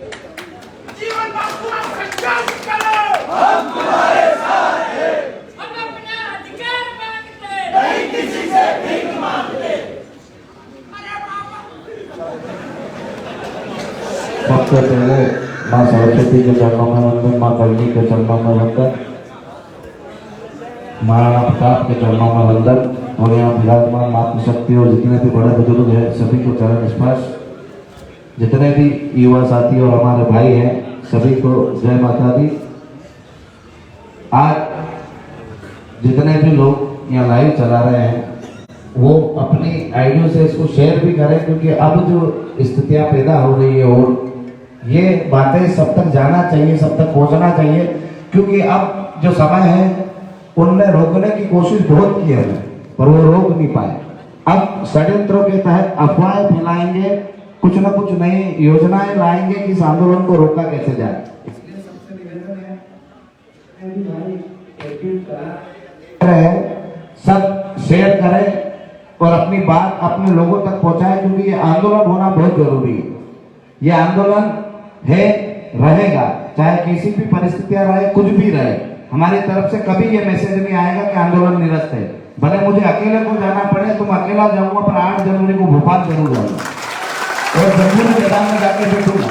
जीवन का पूरा संघर्ष करो, हम तुम्हारे साथ हैं। हम अपना अधिकार मांगते नहीं किसी से भीख मांगते। अरे बाबा सबसे पहले माँ सरस्वती के चरणों में वंदन, माँ कलनी के चरणों में वंदन, महाराणा प्रताप के चरणों में वंदन और यहाँ विराजमान मातृ शक्ति और जितने भी बड़े बुजुर्ग हैं सभी को चरण स्पर्श। जितने भी युवा साथी और हमारे भाई हैं सभी को जय माता दी। आज जितने भी लोग यहाँ लाइव चला रहे हैं वो अपनी आइडियो से इसको शेयर भी करें, क्योंकि अब जो स्थितियां पैदा हो रही है और ये बातें सब तक जाना चाहिए, सब तक पहुंचना चाहिए, क्योंकि अब जो समय है उनने रोकने की कोशिश बहुत की है पर वो रोक नहीं पाए। अब षड्यंत्रों के तहत अफवाहें फैलाएंगे, कुछ न कुछ नई योजनाएं लाएंगे कि इस आंदोलन को रोका कैसे जाए। इसलिए सबसे निवेदन है सब शेयर करें और अपनी बात अपने लोगों तक पहुंचाएं, क्योंकि ये आंदोलन होना बहुत जरूरी है। ये आंदोलन है, रहेगा, चाहे किसी भी परिस्थितियां रहे, कुछ भी रहे, हमारी तरफ से कभी ये मैसेज नहीं आएगा कि आंदोलन निरस्त है। भले मुझे अकेले को जाना पड़े तो मैं अकेला जाऊंगा, पर 8 जनवरी को भोपाल जरूर जाऊंगा और जम्मू मैदान में जाके बैठूंगा।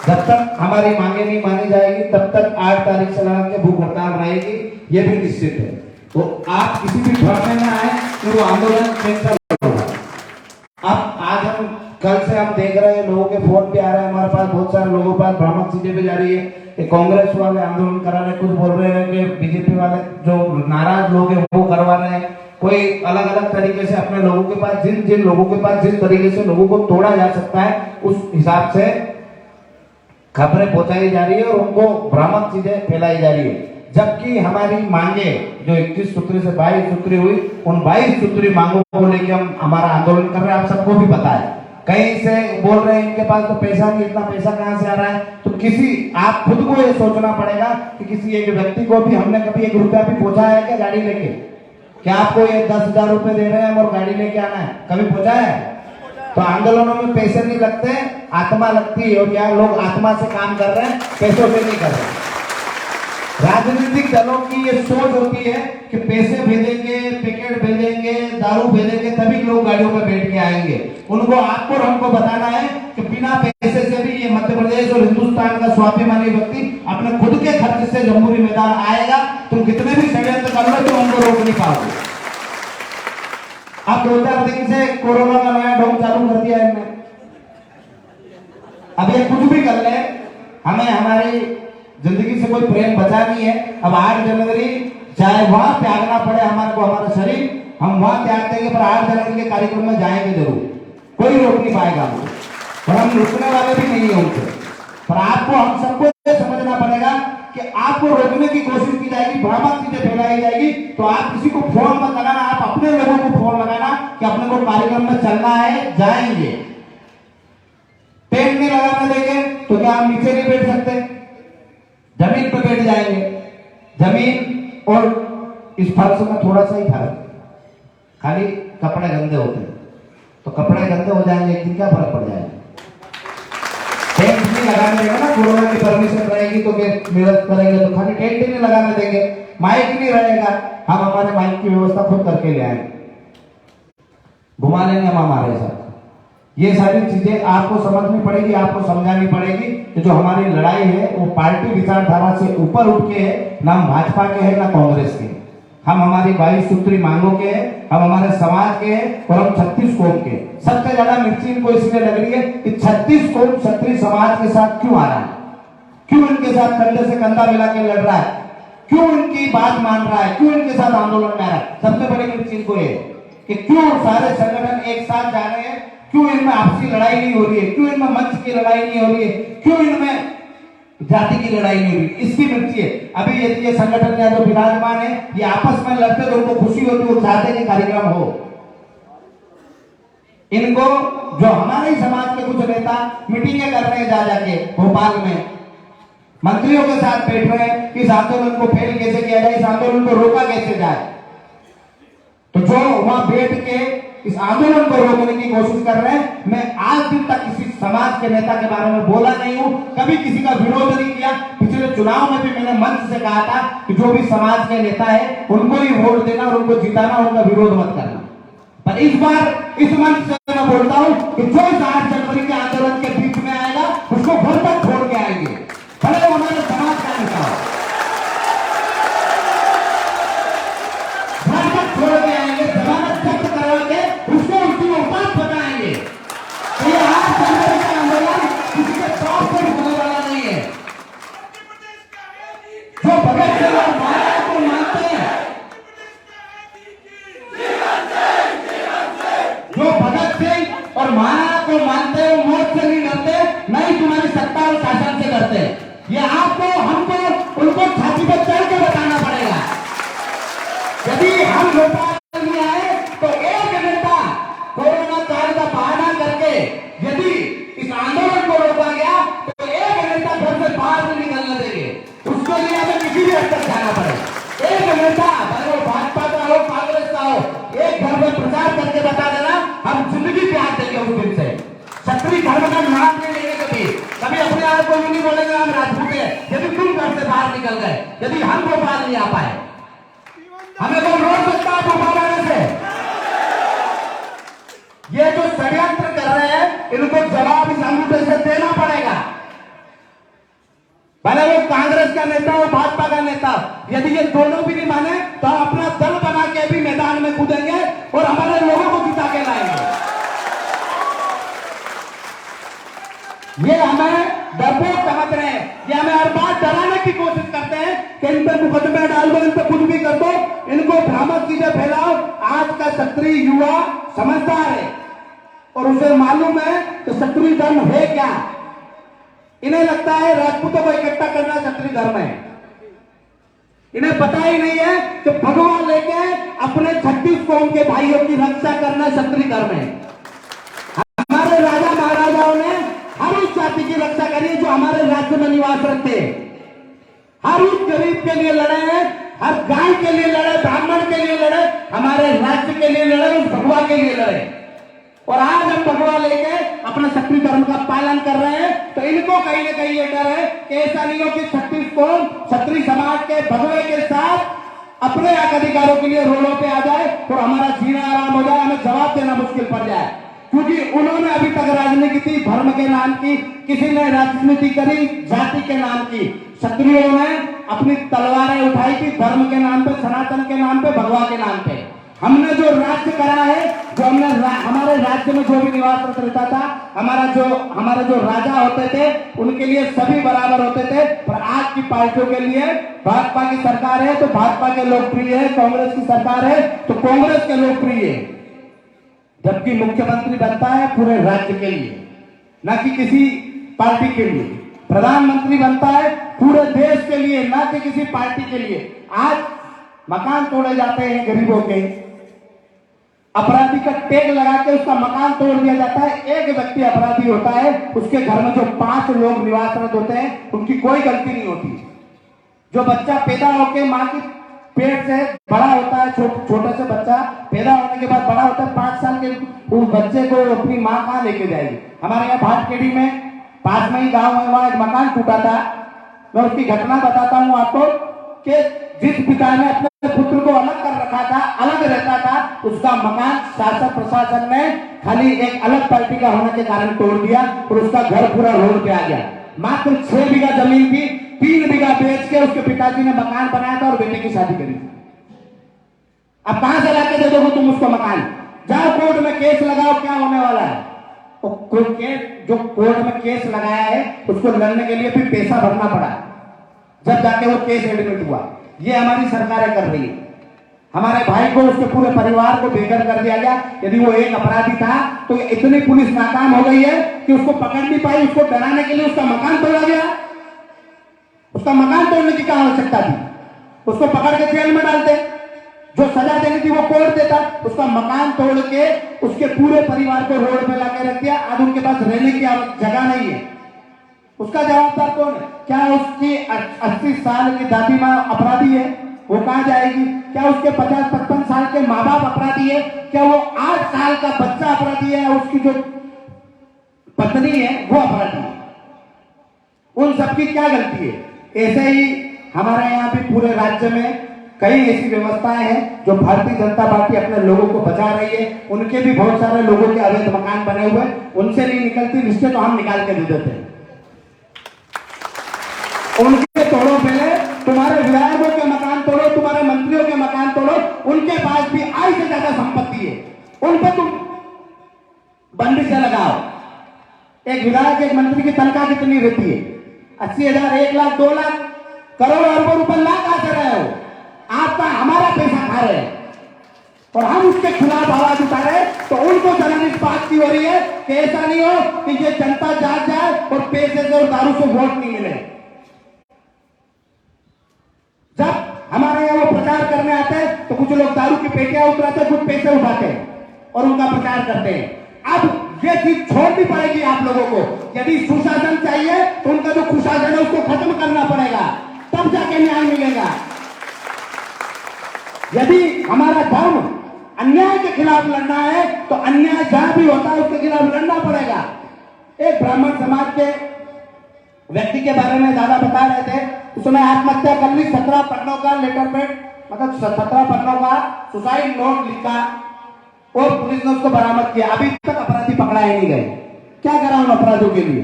जब तक हमारी मांगे नहीं मानी जाएगी तब तक 8 तारीख से लगा के भूख हड़ताल रहेगी, ये भी निश्चित है। तो आप किसी भी भ्रम में ना आए कि वो आंदोलन कैंसिल होगा। अब आज हम कल से हम देख रहे हैं लोगों के फोन पे आ रहे हैं हमारे पास, बहुत सारे लोगों के पास भ्रामक चीजें भी जा रही है कि कांग्रेस वाले आंदोलन करा रहे, कुछ बोल रहे हैं कि बीजेपी वाले जो नाराज लोग हैं वो करवा रहे हैं। कोई अलग अलग तरीके से अपने लोगों के पास जिन लोगों के पास जिस तरीके से लोगों को तोड़ा जा सकता है उस हिसाब से खबरें पहुंचाई जा रही है और उनको भ्रामक चीजें फैलाई जा रही है। जबकि हमारी मांगे जो 21 सूत्री से 22 सूत्री हुई, उन 22 सूत्री मांगों को लेकर हम हमारा आंदोलन कर रहे हैं। आप सबको भी पता है, कहीं से बोल रहे हैं इनके पास तो पैसा नहीं, इतना पैसा कहां से आ रहा है। तो किसी आप खुद को ये सोचना पड़ेगा कि किसी एक व्यक्ति को भी हमने कभी 1 रुपया भी पहुंचाया है क्या गाड़ी लेके? क्या आपको ये 10,000 रुपए दे रहे हैं और गाड़ी लेके आना है, कभी पहुंचाया है? तो आंदोलनों में पैसे नहीं लगते, आत्मा लगती है, और यहाँ लोग आत्मा से काम कर रहे हैं, पैसों से नहीं कर रहे। राजनीतिक दलों की ये सोच होती है कि पैसे भेजेंगे, पैकेट भेजेंगे, दारू भेजेंगे तभी लोग गाड़ियों पर बैठ के आएंगे। उनको आपको और हमको बताना है कि बिना पैसे से भी ये मध्य प्रदेश और हिंदुस्तान का स्वाभिमानी व्यक्ति अपने खुद के खर्च से जम्मूरी मैदान आएगा। तुम कितने भी षड्यंत्र कर लो तो हमको रोक नहीं पाओगे। अब 2-4 दिन से कोरोना का नया ढोंग चालू कर दिया है। अब ये कुछ भी कर ले, हमें हमारी जिंदगी से कोई प्रेम बचा नहीं है। अब 8 जनवरी चाहे वहां त्यागना पड़े हमारे को, हमारा शरीर, हम वहां त्याग देंगे, पर 8 जनवरी के कार्यक्रम में जाएंगे जरूर, कोई रोक नहीं पाएगा हमको, और हम रुकने वाले भी नहीं है उनसे। पर आपको हम सबको समझना पड़ेगा कि आपको रोकने की कोशिश की जाएगी, भ्रामक चीजें फैलाई जाएगी, तो आप किसी को फोन मत लगाना, आप अपने लोगों को फोन लगाना कि अपने को कार्यक्रम में चलना है, जाएंगे। टेंट नहीं लगाने देंगे तो क्या हम नीचे नहीं बैठ सकते? जमीन पर बैठ जाएंगे। जमीन और इस फर्श में थोड़ा सा ही फर्क, खाली कपड़े गंदे होते हैं, तो कपड़े गंदे हो जाएंगे, एक दिन क्या फर्क पड़ जाएगा? टेंट नहीं लगाने देंगे ना, कोरोना की परमिशन रहेगी तो निरस्त करेंगे, तो खाली टेंट ही नहीं लगाने देंगे। माइक नहीं रहेगा, हम हमारे माइक की व्यवस्था खुद करके ले आएंगे, घुमा लेंगे हम हमारे साथ। ये सारी चीजें आपको समझनी पड़ेगी, आपको समझानी पड़ेगी कि जो हमारी लड़ाई है वो पार्टी विचारधारा से ऊपर उठ के है, ना भाजपा के है ना कांग्रेस के। हम हमारी 22 सूत्री मांगों के हैं, हम हमारे समाज के हैं और हम 36 कौम के। सबसे ज्यादा मिर्ची इनको इसलिए लग रही है कि 36 कौम क्षत्रिय समाज के साथ क्यों आ रहा है, क्यों इनके साथ कंधे से कंधा मिला के लड़ रहा है, क्यों इनकी बात मान रहा है, क्यों इनके साथ आंदोलन में आ रहा है। सबसे बड़ी मिर्ची इनको है कि क्यों सारे संगठन एक साथ जा रहे हैं, क्यों इनमें आपसी लड़ाई नहीं हो रही है, क्यों इनमें मंच की लड़ाई नहीं हो रही है, क्यों इनमें जाति की लड़ाई नहीं हो रही, इसकी मिर्ची है। अभी ये संगठन या जो विराजमान है ये आपस में लड़ते तो उनको खुशी होती, वो चाहते कि कार्यक्रम हो। इनको जो हमारे ही समाज के कुछ नेता मीटिंगें कर रहे हैं जा जाके भोपाल में, मंत्रियों के साथ बैठ रहे हैं कि इस आंदोलन को फेल कैसे किया जाए, इस आंदोलन को रोका कैसे जाए। तो जो वहां बैठ के इस आंदोलन को रोकने की कोशिश कर रहे हैं। मैं आज दिन तक किसी समाज के नेता के बारे में बोला नहीं हूं, कभी किसी का विरोध नहीं किया। पिछले चुनाव में भी मैंने मंच से कहा था कि जो भी समाज के नेता है उनको ही वोट देना और उनको जिताना, उनका विरोध मत करना। पर इस बार इस मंच से मैं बोलता हूं कि जो 8 जनवरी के आंदोलन के बीच में आएगा उसको घर तक छोड़ के आएंगे, भले वो हमारे समाज का नेता हो। घर तक छोड़ के आएंगे, जमानत जब्त करवा के उसको उसकी औकात बताएंगे। तो ये 8 जनवरी का आंदोलन किसी के तौर पर होने वाला नहीं है। जो भगत सिंह और महाराज को मानते हैं, जो भगत सिंह और महाराज को मानते हैं, मौत से नहीं डरते, नहीं तुम्हारी सत्ता और शासन से डरते। ये आपको, हमको, उनको छाती पर चढ़ के बताना पड़ेगा। यदि हम भोपाल में आए तो एक नेता कोरोना काल का बहाना करके यदि इस आंदोलन को रोका गया तो एक नेता घर से बाहर नहीं निकलने देंगे। उसके लिए हमें किसी भी हद तक जाना पड़े। एक नेता, भले वो भाजपा का हो, कांग्रेस का हो, एक घर में प्रचार करके बता देना हम जिंदगी त्याग देंगे उस दिन से। क्षत्रिय धर्म का नाम नहीं लेंगे कभी, कभी अपने आप को नहीं बोलेंगे हम राजपूत हैं यदि तुम घर से बाहर निकल गए, यदि हम भोपाल नहीं आ पाए। हमें तो रोक सकता है भोपाल आने से। ये जो षड्यंत्र कर रहे हैं इनको जवाब इस अंगूठे से देना पड़ेगा। भले वो कांग्रेस का नेता हो, भाजपा का नेता, यदि ये दोनों भी नहीं माने तो हम अपना दल बना के भी मैदान में कूदेंगे और हमारे लोगों को जिता के लाएंगे। ये हमें डरपोक समझ रहे हैं, ये हमें हर बात डराने की कोशिश करते हैं कि इन पर मुकदमे डाल दो, इन पर कुछ भी कर दो, इनको भ्रामक चीजें फैलाओ। आज का क्षत्रिय युवा समझदार है और उसे मालूम है कि क्षत्रिय धर्म है क्या। इन्हें लगता है राजपूतों को इकट्ठा करना क्षत्रिय धर्म है। इन्हें पता ही नहीं है कि भगवान लेके अपने 36 कौम के भाइयों की रक्षा करना क्षत्रिय धर्म है। हमारे राजा महाराजाओं ने हर उस जाति की रक्षा करी है जो हमारे राज्य में निवास रखते हैं। हर उस गरीब के लिए लड़े हैं, हर गाय के लिए लड़े, ब्राह्मण के लिए लड़े, हमारे राज्य के लिए लड़े, उस भगवा के लिए लड़े। और आज हम भगवा लेके अपने क्षत्रिय धर्म का पालन कर रहे हैं। तो इनको कहीं ना कहीं ये डर है कि ऐसा नहीं हो कि 36 कौम क्षत्रिय समाज के भगवे के साथ अपने हक अधिकारों के लिए रोडों पे आ जाए और हमारा जीना आराम हो जाए, हमें जवाब देना मुश्किल पड़ जाए। क्योंकि उन्होंने अभी तक राजनीति की धर्म के नाम की, किसी ने राजनीति करी जाति के नाम की। क्षत्रियों ने अपनी तलवारें उठाई थी धर्म के नाम पे, सनातन के नाम पे, भगवा के नाम पे। हमने जो राज्य करा है, जो हमने हमारे राज्य में जो भी निवास रहता था, हमारे जो राजा होते थे उनके लिए सभी बराबर होते थे। पर आज की पार्टियों के लिए भाजपा की सरकार है तो भाजपा के लोकप्रिय है, कांग्रेस की सरकार है तो कांग्रेस के लोकप्रिय है। जबकि मुख्यमंत्री बनता है पूरे राज्य के लिए, न कि किसी पार्टी के लिए। प्रधानमंत्री बनता है पूरे देश के लिए, न कि किसी पार्टी के लिए। आज मकान तोड़े जाते हैं गरीबों के, अपराधी का टैग लगा के उसका मकान तोड़ दिया जाता है। एक व्यक्ति अपराधी होता है, उसके घर में जो 5 लोग निवासरत होते हैं उनकी कोई गलती नहीं होती। जो बच्चा पैदा होकर मां की पेट से बड़ा होता है, छोटे से बच्चा पैदा होने के बाद बड़ा होता है, 5 साल के उस बच्चे को अपनी माँ कहाँ लेके जाएगी। हमारे यहाँ भाटखेड़ी में पास में ही गांव है, वहां एक मकान टूटा था। मैं उसकी घटना बताता हूँ आपको कि जिस पिता ने अपने पुत्र को अलग कर रखा था, अलग रहता था, उसका मकान शासन प्रशासन ने खाली एक अलग पार्टी का होने के कारण तोड़ दिया और उसका घर पूरा रोड पे आ गया। मात्र 6 बीघा जमीन थी, 3 बीघा बेच के उसके पिताजी ने मकान बनाया था और बेटे की शादी करी। अब कहां से लाके दे दोगे तुम उसको मकान? जाओ कोर्ट में केस लगाओ, क्या होने वाला है? जो कोर्ट में केस लगाया है उसको लड़ने के लिए भी पैसा भरना पड़ा, जब जाके वो केस एडमिट हुआ। ये हमारी सरकारें कर रही है। हमारे भाई को, उसके पूरे परिवार को बेघर कर दिया गया। यदि वो एक अपराधी था तो इतनी पुलिस नाकाम हो गई है कि उसको पकड़ नहीं पाई। उसको डराने के लिए उसका मकान तोड़ा गया। उसका मकान तोड़ने की क्या आवश्यकता थी? उसको पकड़ के जेल में डालते, जो सजा देनी थी वो कोर्ट देता। उसका मकान तोड़ के उसके पूरे परिवार को रोड पे लाके रख दिया। आज उनके पास रहने की जगह नहीं है। उसका जवाबदार कौन है? क्या उसकी 80 साल की दादी माँ अपराधी है? वो कहां जाएगी? क्या उसके 50-55 साल के माँ बाप अपराधी है? क्या वो 8 साल का बच्चा अपराधी है? उसकी जो पत्नी है वो अपराधी है? उन सबकी क्या गलती है? ऐसे ही हमारे यहाँ भी पूरे राज्य में कई ऐसी व्यवस्थाएं हैं जो भारतीय जनता पार्टी अपने लोगों को बचा रही है। उनके भी बहुत सारे लोगों के अवैध मकान बने हुए, उनसे नहीं निकलती लिस्टें तो हम निकाल के दे देते हैं। उनके तोड़ो, पहले तुम्हारे विधायकों के मकान तोड़ो, तुम्हारे मंत्रियों के मकान तोड़ो, उनके पास भी आय से ज्यादा संपत्ति है, उन पर तुम बंदी से लगाओ। एक विधायक एक मंत्री की तनख्वाह कितनी रहती है? 80,000, 1 लाख, 2 लाख, करोड़, अरबों रुपए लाख आते रहे हो। आपका हमारा पैसा खा रहे हैं और हम उसके खिलाफ आवाज उठा रहे हैं, तो उनको जलन इस बात की हो रही है कि ऐसा नहीं हो कि ये जनता जाग जाए और पैसे से और दारू से वोट नहीं मिले। जब हमारे यहाँ वो प्रचार करने आते हैं तो कुछ लोग दारू की पेटियां उतराते, कुछ पैसे उठाते हैं और उनका प्रचार करते हैं। अब ये चीज छोड़नी पड़ेगी आप लोगों को। यदि सुशासन चाहिए तो उनका जो कुशासन है उसको खत्म करना पड़ेगा, तब जाके न्याय मिलेगा। यदि हमारा धर्म अन्याय के खिलाफ लड़ना है तो अन्याय जहां भी होता है उसके खिलाफ लड़ना पड़ेगा। एक ब्राह्मण समाज के व्यक्ति के बारे में दादा बता रहे थे, उसने आत्महत्या कर ली। 17 पन्नों का लेटर पेड, मतलब 17 पन्नों का सुसाइड नोट लिखा और पुलिस ने उसको बरामद किया। अभी तक अपराधी पकड़ाए नहीं गए। क्या करा उन अपराधियों के लिए?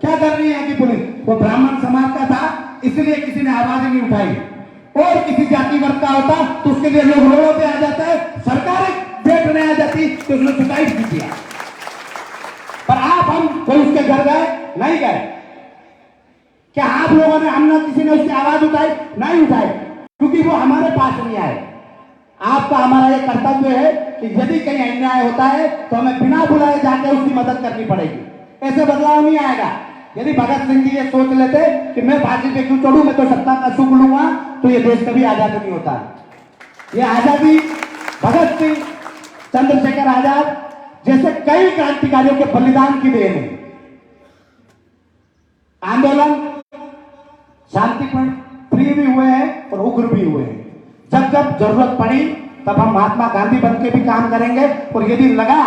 क्या कर रही है कि पुलिस? वो ब्राह्मण समाज का था इसलिए किसी ने आवाज नहीं उठाई, और किसी जाति वर्ग का होता तो उसके लिए लोग रोडों पे आ जाता है, सरकार बैठने आ जाती तो उसने सुसाइड भी किया। पर आप हम कोई उसके घर गए? नहीं गए। क्या आप लोगों ने, हमने किसी ने उसकी आवाज उठाई? नहीं उठाई, क्योंकि वो हमारे पास नहीं आए। आपका हमारा ये कर्तव्य है कि यदि कहीं अन्याय होता है तो हमें बिना बुलाए जाकर उसकी मदद करनी पड़ेगी। ऐसे बदलाव नहीं आएगा। यदि भगत सिंह जी ये सोच लेते कि मैं फांसी पे क्यों चढ़ूं, मैं तो सत्ता का सुख लूंगा, तो ये देश कभी आजाद नहीं होता। ये आजादी भगत सिंह, चंद्रशेखर आजाद जैसे कई क्रांतिकारियों के बलिदान की देन है। आंदोलन शांतिपूर्ण फ्री भी हुए हैं और उग्र भी हुए हैं। जब जब जरूरत पड़ी तब हम महात्मा गांधी बन के भी काम करेंगे, और यदि लगा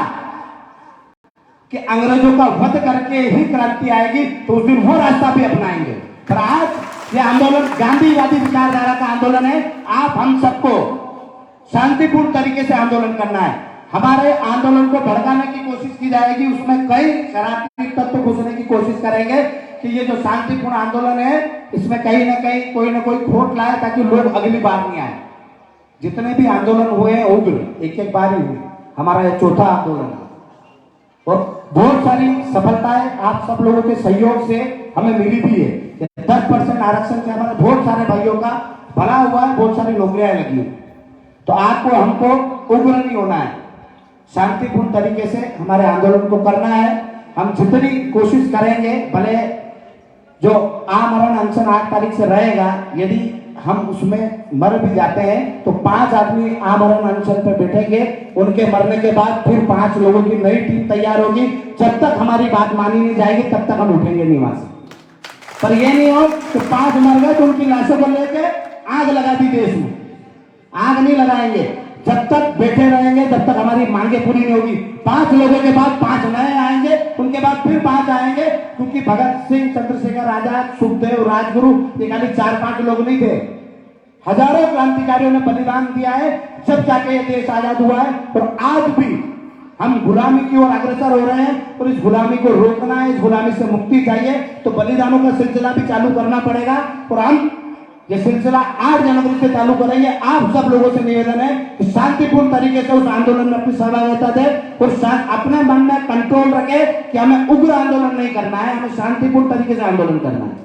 कि अंग्रेजों का वध करके ही क्रांति आएगी तो उस दिन वो रास्ता भी अपनाएंगे। पर आज ये आंदोलन गांधीवादी विचारधारा का आंदोलन है। आप हम सबको शांतिपूर्ण तरीके से आंदोलन करना है। हमारे आंदोलन को भड़काने की कोशिश की जाएगी, उसमें कई शरारती तत्व घुसने की कोशिश करेंगे कि ये जो शांतिपूर्ण आंदोलन है इसमें कहीं ना कहीं कोई ना कोई खोट लाए ताकि लोग अगली बार नहीं आए। जितने भी आंदोलन हुए हैं उग्र, एक एक बार ही हुए। हमारा ये चौथा आंदोलन है और बहुत सारी सफलताएं आप सब लोगों के सहयोग से हमें मिली भी है। 10% आरक्षण से हमारे बहुत सारे भाइयों का भला हुआ है, बहुत सारी नौकरियां लगी। तो आपको हमको उग्र नहीं होना है, शांतिपूर्ण तरीके से हमारे आंदोलन को करना है। हम जितनी कोशिश करेंगे, भले जो आमरण अनशन 8 तारीख से रहेगा, यदि हम उसमें मर भी जाते हैं तो 5 आदमी आमरण अनशन पर बैठेंगे। उनके मरने के बाद फिर 5 लोगों की नई टीम तैयार होगी। जब तक हमारी बात मानी नहीं जाएगी तब तक हम उठेंगे नहीं वहां से। पर यह नहीं हो कि 5 मर गए तो उनकी लाशों को लेके आग लगा दी देश में। आग नहीं लगाएंगे। जब तक बैठे रहेंगे तब तक हमारी मांगे पूरी नहीं होगी। 5 लोगों के बाद 5 नए आएंगे, उनके बाद फिर 5 आएंगे, क्योंकि भगत सिंह, चंद्रशेखर आजाद, सुखदेव, राजगुरु ये खाली 4-5 लोग नहीं थे। हजारों क्रांतिकारियों ने बलिदान दिया है, जब जाके ये देश आजाद हुआ है। और आज भी हम गुलामी की ओर अग्रसर हो रहे हैं और इस गुलामी को रोकना है, इस गुलामी से मुक्ति चाहिए तो बलिदानों का सिलसिला भी चालू करना पड़ेगा। और हम ये सिलसिला 8 जनवरी से चालू करेंगे। आप सब लोगों से निवेदन है कि शांतिपूर्ण तरीके से उस आंदोलन में अपनी सहभागिता दें और अपने मन में कंट्रोल रखे कि हमें उग्र आंदोलन नहीं करना है, हमें शांतिपूर्ण तरीके से आंदोलन करना है।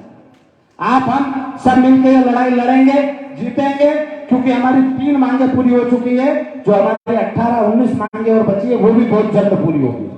आप हम सब मिलकर ये लड़ाई लड़ेंगे, जीतेंगे, क्योंकि हमारी 3 मांगे पूरी हो चुकी है। जो हमारी 18-19 मांगे और बची है वो भी बहुत जल्द पूरी होगी।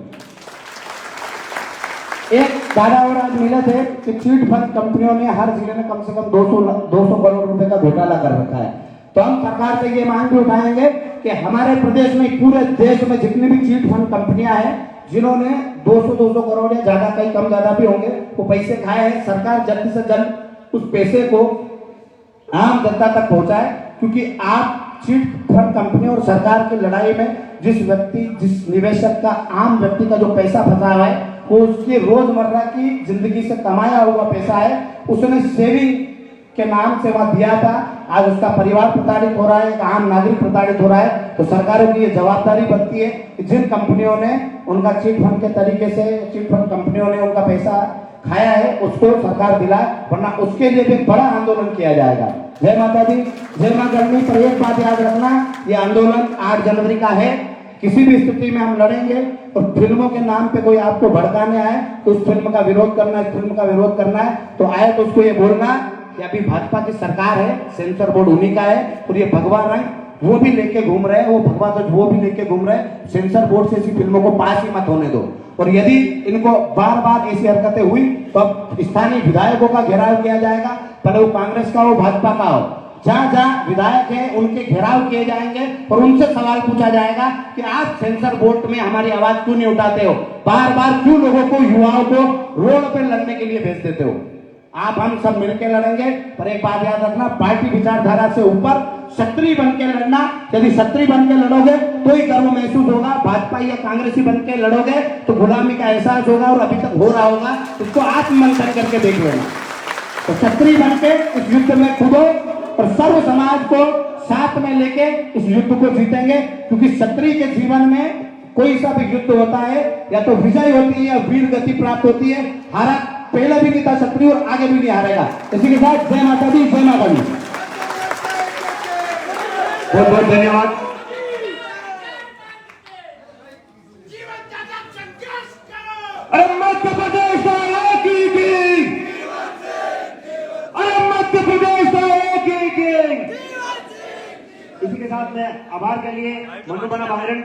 एक दादा और आज मिले थे कि चीट फंड कंपनियों ने हर जिले में कम से कम 200 करोड़ रुपए का घोटाला कर रखा है। तो हम सरकार से ये मांग भी उठाएंगे कि हमारे प्रदेश में, पूरे देश में जितनी भी चीट फंड कंपनियां हैं जिन्होंने 200 करोड़ या ज्यादा, कई कम ज्यादा भी होंगे, वो पैसे खाए हैं, सरकार जल्द से जल्द उस पैसे को आम जनता तक पहुंचाए। क्योंकि आप चिट फंड कंपनी और सरकार की लड़ाई में जिस निवेशक का, आम व्यक्ति का जो पैसा फंसा हुआ है, वो उसके रोजमर्रा की जिंदगी से कमाया हुआ पैसा है, उसने सेविंग के नाम से वहां दिया था, आज उसका परिवार प्रताड़ित हो रहा है, एक आम नागरिक प्रताड़ित हो रहा है। तो सरकारों की ये जवाबदारी बनती है कि जिन कंपनियों ने उनका चिट फंड के तरीके से, चिट फंड कंपनियों ने उनका पैसा खाया है, उसको सरकार दिलाए, वरना उसके लिए भी बड़ा आंदोलन किया जाएगा। जय माता दी, जय मां करनी। पर एक बात याद रखना, ये आंदोलन 8 जनवरी का है, किसी भी स्थिति में हम लड़ेंगे। और फिल्मों के नाम पे कोई आपको भड़काने आए तो उस फिल्म का विरोध करना है, इस फिल्म का विरोध करना है तो आए तो उसको ये बोलना कि अभी भाजपा की सरकार है, सेंसर बोर्ड उन्हीं का है, और ये भगवा रंग वो भी लेके घूम रहे हैं, वो भगवा ध्वज वो भी लेके घूम रहे हैं, सेंसर बोर्ड से ऐसी फिल्मों को पास ही मत होने दो। और यदि इनको बार बार ऐसी हरकतें हुई तो अब स्थानीय विधायकों का घेराव किया जाएगा, पहले वो कांग्रेस का हो, भाजपा का हो, जहां जहां विधायक है उनके घेराव किए जाएंगे और उनसे सवाल पूछा जाएगा कि आप सेंसर बोर्ड में हमारी आवाज क्यों नहीं उठाते हो, बार बार क्यों लोगों को, युवाओं को रोड पे लड़ने के लिए भेज देते हो। आप हम सब मिलकर लड़ेंगे। पर एक बात याद रखना, पार्टी विचारधारा से ऊपर क्षत्रिय बन के लड़ना। यदि क्षत्रिय बन के लड़ोगे तो ही गर्व महसूस होगा, भाजपा या कांग्रेसी बन के लड़ोगे तो गुलामी का एहसास होगा, और अभी तक हो रहा होगा, इसको आत्ममंथन करके देख लेना। तो क्षत्रिय बन के इस युद्ध में कूदो और सर्व समाज को साथ में लेके इस युद्ध को जीतेंगे, क्योंकि क्षत्रिय के जीवन में कोई सा भी युद्ध होता है या तो विजय होती है या वीर गति प्राप्त होती है। हारा पहले भी नहीं था क्षत्रिय और आगे भी नहीं हारेगा। इसी के साथ जय माता दी, जय माता दी। बहुत बहुत धन्यवाद। जीवन दाता संघर्ष करो। अरे मध्य प्रदेश की, अरे मध्य प्रदेश की। इसी के साथ मैं आभार के लिए मनुबना बांगरन